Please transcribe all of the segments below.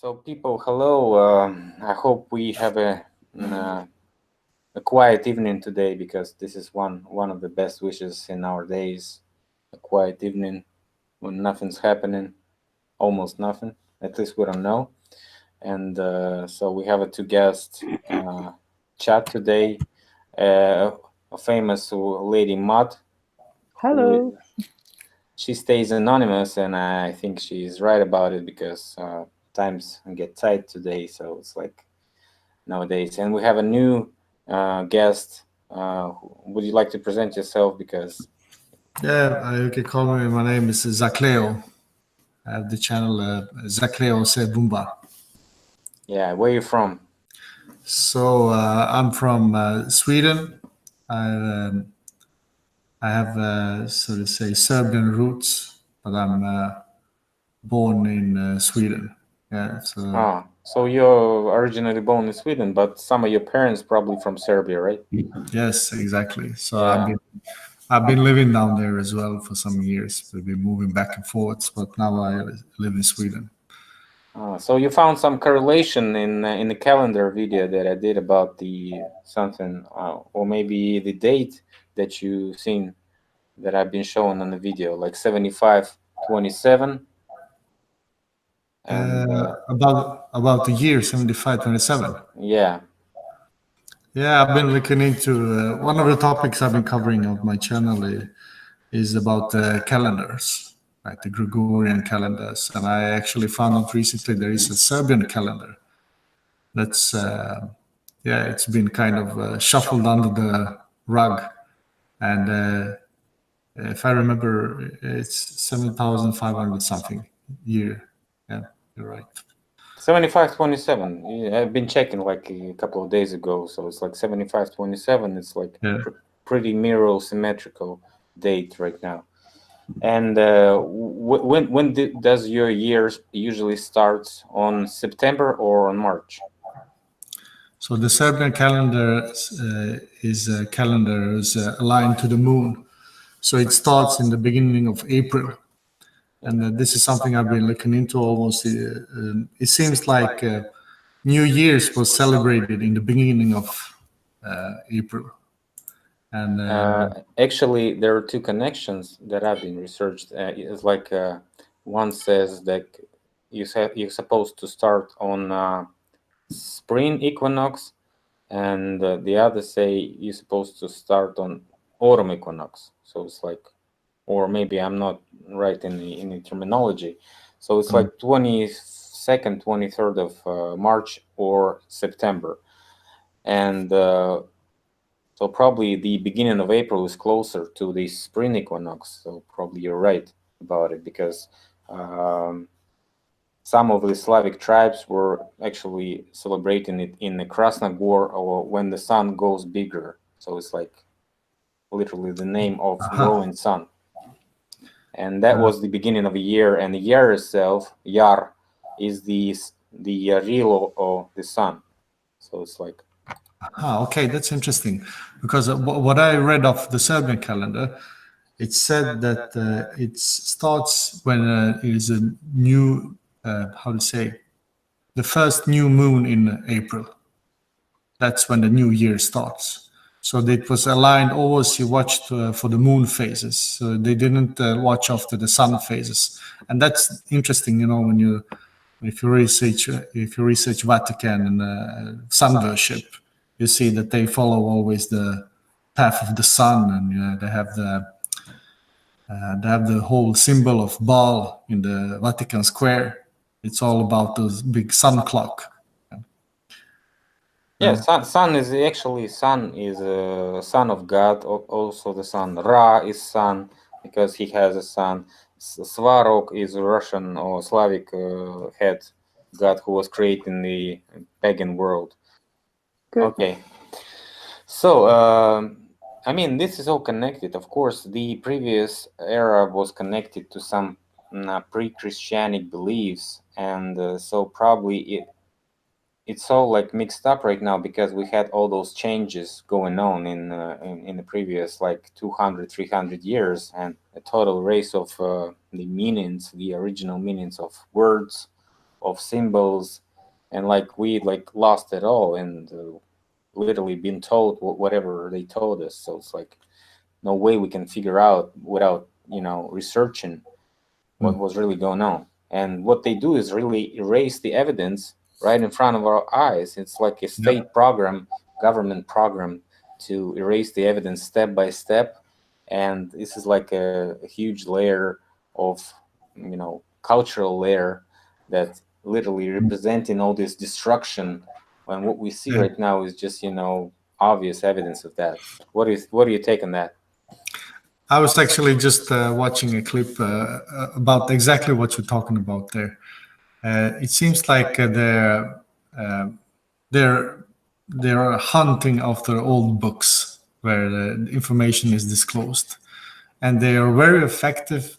So people, hello. I hope we have a quiet evening today because this is one of the best wishes in our days. A quiet evening when nothing's happening, almost nothing. At least we don't know. And so we have a two guest chat today. A famous lady Mud, who Hello. she stays anonymous, and I think she's right about it because times get tight today. So it's like nowadays. And we have a new guest. Would you like to present yourself? Because Yeah, you can call me. My name is Zakleo. I have the channel Zakleo Se Bumbar. yeah, where are you from? So I'm from Sweden. I, um, I have, so to say, Serbian roots, but I'm born in Sweden. Yeah, so Ah, so you're originally born in Sweden, but some of your parents probably from Serbia, right? yes, exactly. So Yeah. I've been living down there as well for some years. We've been moving back and forwards, but now I live in Sweden. So you found some correlation in the calendar video that I did about the something, or maybe the date that you seen that I've been showing on the video, like 7527, and About the year 7527. yeah. Yeah, I've been looking into one of the topics I've been covering of my channel is about calendars, like the Gregorian calendars. And I actually found out recently there is a Serbian calendar that's, yeah, it's been kind of shuffled under the rug. And if I remember, it's 7,500 something year. Yeah, you're right. 7527. Yeah, I've been checking like a couple of days ago, so it's like 7527. It's like Yeah. pretty mirror symmetrical date right now. And does your year usually starts on September or on March? So the Serbian calendar is a calendar is aligned to the moon. So it starts in the beginning of April. And this is something I've been looking into almost. It seems like New Year's was celebrated in the beginning of April. And Actually, there are two connections that have been researched. It's like one says that you're supposed to start on spring equinox, and the other say you're supposed to start on autumn equinox. So it's like, or maybe I'm not right in the terminology. So it's like 22nd, 23rd of March or September, and so probably the beginning of April is closer to the spring equinox. So probably you're right about it because some of the Slavic tribes were actually celebrating it in the Krasnogor, or when the sun goes bigger. So it's like literally the name of growing sun. And that was the beginning of a year. And the year itself, Yar, is the real of the sun. So it's like, okay, that's interesting. Because what I read of the Serbian calendar, it said that it starts when it is a new, how to say, the first new moon in April. That's when the new year starts. So it was aligned. Always you watched for the moon phases. So they didn't watch after the sun phases, and that's interesting. You know, when you if you research Vatican and sun worship, you see that they follow always the path of the sun, and they have the whole symbol of Baal in the Vatican Square. It's all about the big sun clock. yeah, sun is actually sun is a son of God. Also, the sun Ra is sun because he has a son. Svarog is a Russian or Slavic head god who was creating the pagan world. Good. Okay, so I mean, this is all connected. Of course, the previous era was connected to some pre-Christianic beliefs, and so probably it's all like mixed up right now because we had all those changes going on in the previous like 200, 300 years, and a total race of the meanings, the original meanings of words of symbols, and like we like lost it all and literally been told whatever they told us. So it's like no way we can figure out without researching what was really going on. And what they do is really erase the evidence right in front of our eyes. It's like a Yeah. state program, government program to erase the evidence step by step. And this is like a huge layer of, cultural layer that literally representing all this destruction. When what we see Yeah. right now is just, obvious evidence of that. What do you take on that? I was actually just watching a clip about exactly what you're talking about there. It seems like uh, they're they're hunting after old books where the information is disclosed, and they are very effective.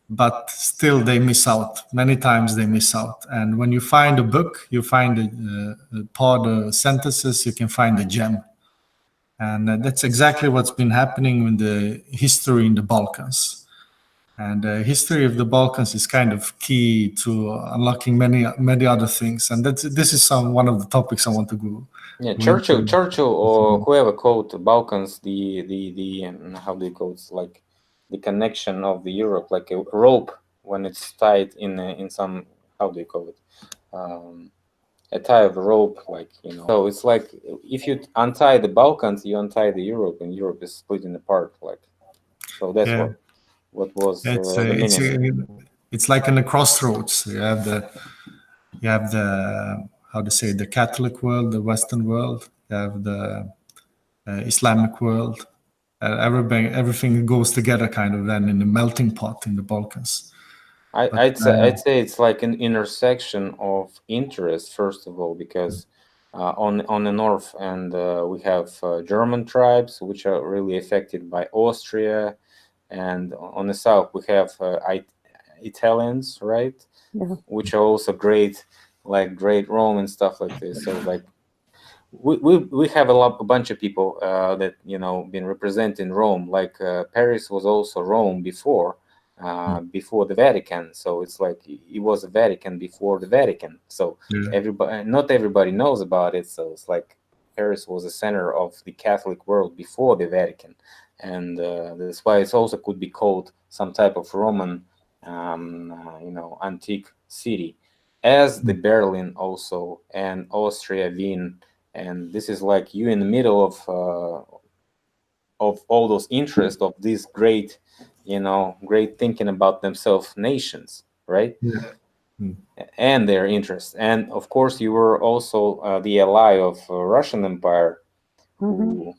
But still, they miss out. Many times, they miss out. And when you find a book, you find a part of sentences. You can find a gem, and that's exactly what's been happening in the history in the Balkans. And the history of the Balkans is kind of key to unlocking many other things. And this is one of the topics I want to Yeah, go Churchill, into. Churchill, or whoever called the Balkans the how do you call it? It's like the connection of the Europe, like a rope when it's tied in some, how do you call it? Um, a tie of a rope, like So it's like if you untie the Balkans, you untie the Europe, and Europe is splitting apart. Like so, that's Yeah, what was it's the meaning. it's like in the crossroads. You have the how to say, the Catholic world, the Western world. You have the Islamic world. Everything goes together, kind of, then in the melting pot in the Balkans. I, But I'd say I'd say it's like an intersection of interest, first of all, because on the north and we have German tribes which are really affected by Austria, and on the south we have Italians, right, Yeah. which are also great, like great Rome and stuff like this. So like we have a bunch of people that been representing Rome. Like Paris was also Rome before the Vatican. So it's like it was a Vatican before the Vatican. So yeah, everybody, not everybody knows about it. So it's like Paris was the center of the Catholic world before the Vatican, and that's why it also could be called some type of Roman, antique city, as the Berlin also and Austria, Wien, and this is like you in the middle of all those interests of these great, great thinking about themselves nations, right? yeah. Mm. And their interests, and of course you were also the ally of Russian Empire, Hmm. who.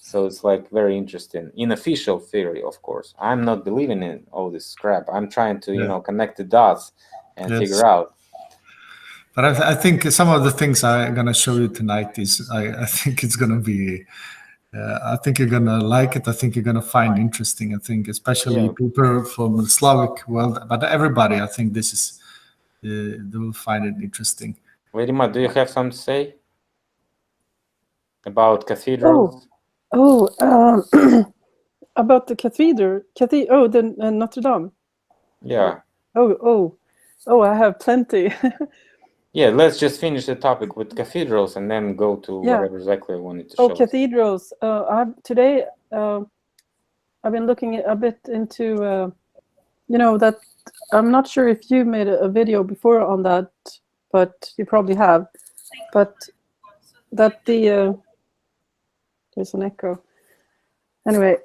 So it's like very interesting in official theory. Of course, I'm not believing in all this crap. I'm trying to Yeah. connect the dots and Yes. figure out. But I think some of the things I'm gonna show you tonight is I think it's gonna be I think you're gonna like it. I think you're gonna find interesting. I think especially Yeah, people from the Slavic world, but everybody. I think this is they will find it interesting. Vedima, do you have something to say about Oh, cathedrals? oh, about the oh, the Notre Dame. Yeah. Oh, oh, oh, I have plenty. Yeah, let's just finish the topic with cathedrals and then go to Yeah. whatever Zakleo wanted to Oh, show us. cathedrals. Today I've been looking a bit into, that I'm not sure if you made a video before on that, but you probably have. But that there's an echo. Anyway,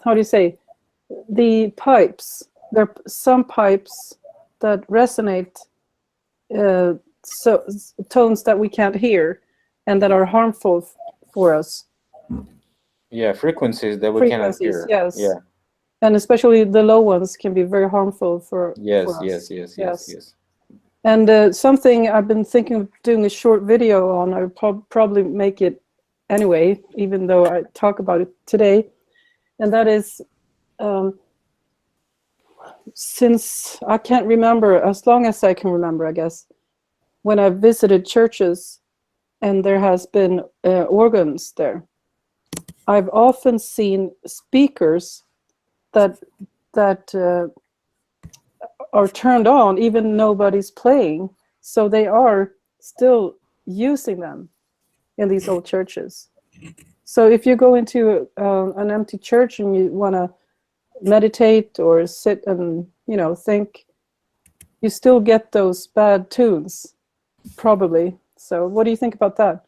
how do you say? The pipes. There are some pipes that resonate so tones that we can't hear and that are harmful for us. Yeah, frequencies that we cannot Frequencies, hear. yes. Yeah. And especially the low ones can be very harmful for Yes, us. yes. And something I've been thinking of doing a short video on, I would probably make it anyway, even though I talk about it today. And that is, since I can't remember, as long as I can remember, I guess, when I've visited churches and there has been organs there, I've often seen speakers that are turned on even nobody's playing. So they are still using them in these old churches. So if you go into an empty church and you want to meditate or sit and think, you still get those bad tunes, probably. So what do you think about that?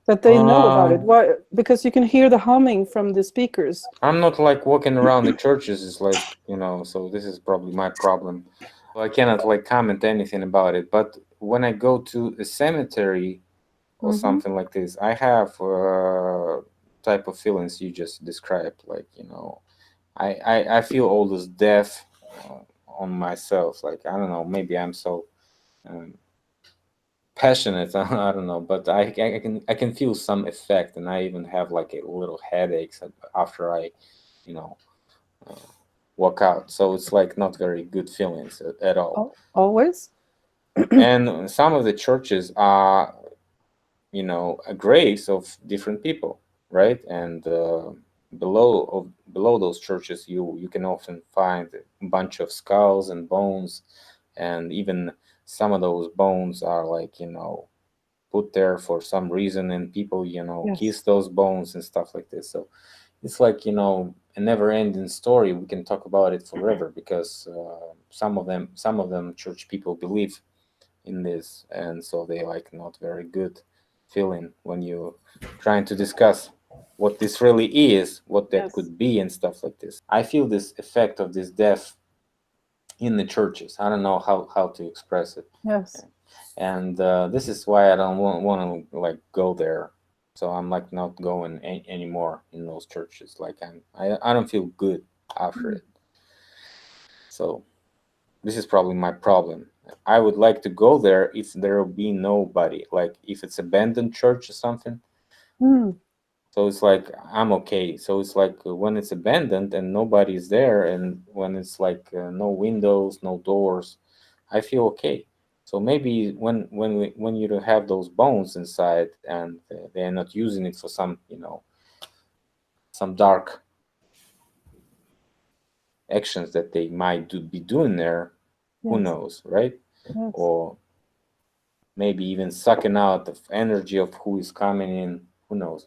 That they know about it? Why? Because you can hear the humming from the speakers. I'm not like walking around the churches. It's like, so this is probably my problem. I cannot like comment anything about it. But when I go to a cemetery or something like this, I have type of feelings you just described. Like, I feel all this death on myself. Like, I don't know, maybe I'm so passionate. I don't know, but I can feel some effect, and I even have like a little headaches after I, walk out. So it's like not very good feelings at all. Always. And some of the churches are, graves of different people, right? And below those churches, you can often find a bunch of skulls and bones, and even some of those bones are like put there for some reason, and people kiss those bones and stuff like this. So it's like a never-ending story. We can talk about it forever, because some of them church people believe in this, and so they like not very good feeling when you trying to discuss what this really is, what that could be, and stuff like this. I feel this effect of this death in the churches. I don't know how to express it. Yes. And this is why I don't want to like go there. So I'm like not going anymore in those churches. Like I don't feel good after it. So this is probably my problem. I would like to go there if there will be nobody, like if it's abandoned church or something. So it's like I'm okay. So it's like when it's abandoned and nobody is there, and when it's like no windows, no doors, I feel okay. So maybe when you don't have those bones inside, and they are not using it for some some dark actions that they might be doing there, who knows, right? Yes. Or maybe even sucking out the energy of who is coming in, who knows.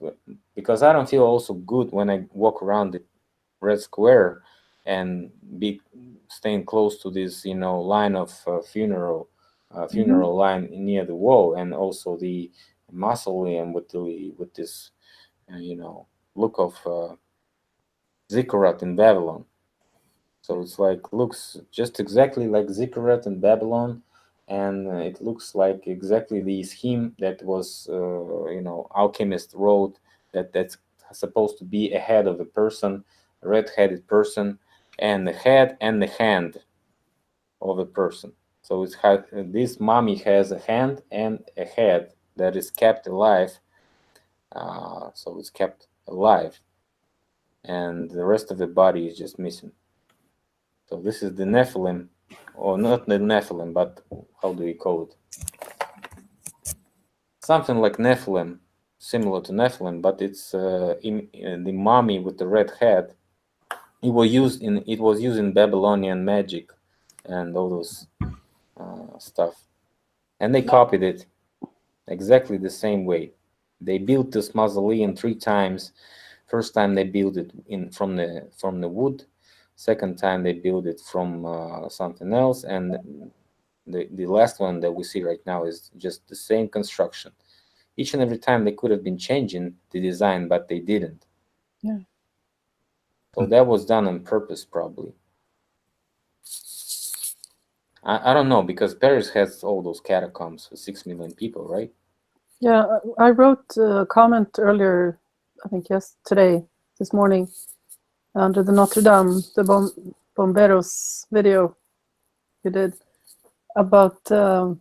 Because I don't feel also good when I walk around the red square and be staying close to this line of funeral line near the wall, and also the mausoleum with this look of ziggurat in Babylon. So it's like looks just exactly like ziggurat in Babylon, and it looks like exactly the scheme that was alchemist wrote, that's supposed to be a head of a person, a red-headed person, and the head and the hand of a person. So this mummy has a hand and a head that is kept alive. So it's kept alive, and the rest of the body is just missing. So this is the Nephilim, or not the Nephilim, but how do we call it? Something like Nephilim, similar to Nephilim, but it's in the mummy with the red head. It was used in Babylonian magic and all those stuff, and they copied it exactly the same way. They built this mausoleum 3 times. First time they built it from the wood. Second time they built it from something else, and the last one that we see right now is just the same construction. Each and every time they could have been changing the design, but they didn't. Yeah. So that was done on purpose, probably. I don't know, because Paris has all those catacombs for 6 million people, right? Yeah, I wrote a comment earlier, I think this morning, under the Notre Dame, the Bomberos video you did about oh,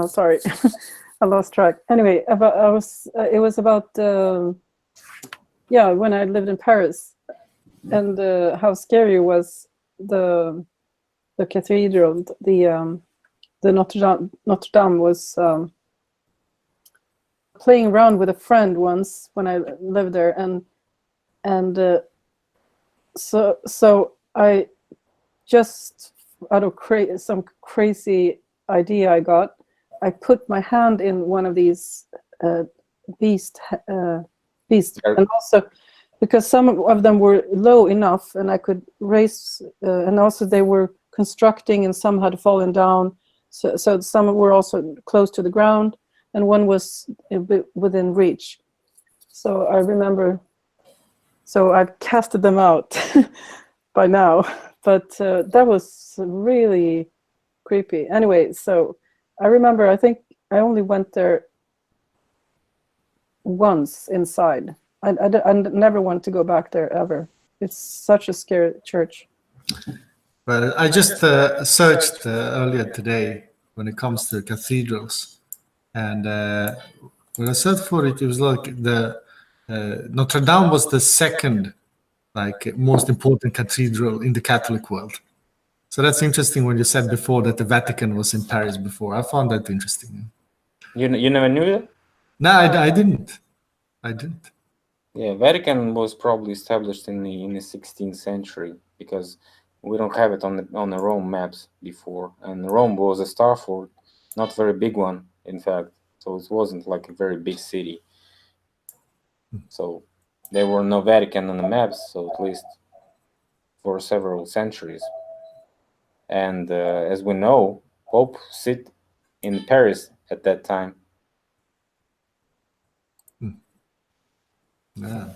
sorry, I lost track. Anyway, it was about when I lived in Paris, and how scary it was the cathedral, the Notre Dame was playing around with a friend once when I lived there, and And so I just out of some crazy idea I got, I put my hand in one of these beasts, and also because some of them were low enough, and I could raise, and also they were constructing, and some had fallen down, so some were also close to the ground, and one was a bit within reach. So I remember. So I've casted them out by now, but that was really creepy. Anyway, so I remember, I think I only went there once inside. I never want to go back there ever. It's such a scary church. Well, I just searched earlier today when it comes to cathedrals, and when I searched for it, it was like the Notre Dame was the second, like, most important cathedral in the Catholic world. So that's interesting when you said before that the Vatican was in Paris before. I found that interesting. You never knew that? No, I didn't. I didn't. Yeah, Vatican was probably established in the 16th century, because we don't have it on the Rome maps before, and Rome was a star fort, not very big one, in fact. So it wasn't like a very big city. So there were no Vatican on the maps, so at least for several centuries. And as we know, Pope sit in Paris at that time. Yeah,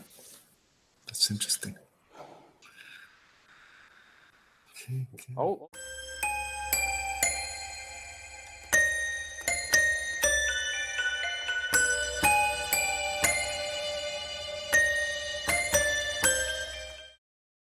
that's interesting. Okay. Oh.